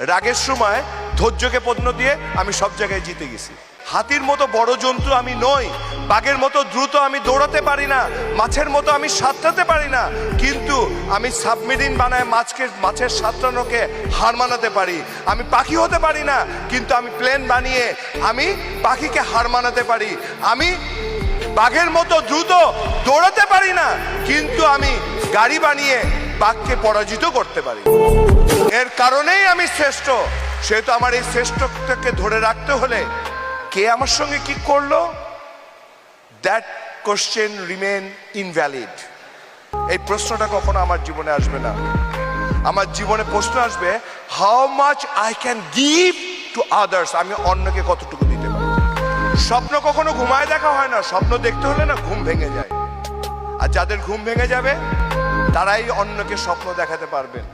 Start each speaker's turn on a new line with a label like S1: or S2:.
S1: রাগের সময় ধৈর্যকে পণ্য দিয়ে আমি সব জায়গায় জিতে গেছি। হাতির মতো বড় জন্তু আমি নই, বাঘের মতো দ্রুত আমি দৌড়াতে পারি না, মাছের মতো আমি সাঁতরাতে পারি না, কিন্তু আমি সাবমেরিন বানায় মাছের সাঁতরানোকে হার মানাতে পারি। আমি পাখি হতে পারি না, কিন্তু আমি প্লেন বানিয়ে আমি পাখিকে হার মানাতে পারি। আমি বাঘের মতো দ্রুত দৌড়াতে পারি না, কিন্তু আমি গাড়ি বানিয়ে বাঘকে পরাজিত করতে পারি। এর কারণেই আমি শ্রেষ্ঠ। সেহেতু আমার এই শ্রেষ্ঠটাকে ধরে রাখতে হলে কে আমার সঙ্গে কি করলো, দ্যাট কোশ্চেন রিমেন ইনভ্যালিড। এই প্রশ্নটা কখনো আমার জীবনে আসবে না। আমার জীবনে প্রশ্ন আসবে, how much I can give to others. আমি অন্যকে কতটুকু দিতে পারি। স্বপ্ন কখনো ঘুমায় দেখা হয় না, স্বপ্ন দেখতে হলে না ঘুম ভেঙে যায়। আর যাদের ঘুম ভেঙে যাবে তারাই অন্যকে স্বপ্ন দেখাতে পারবেন।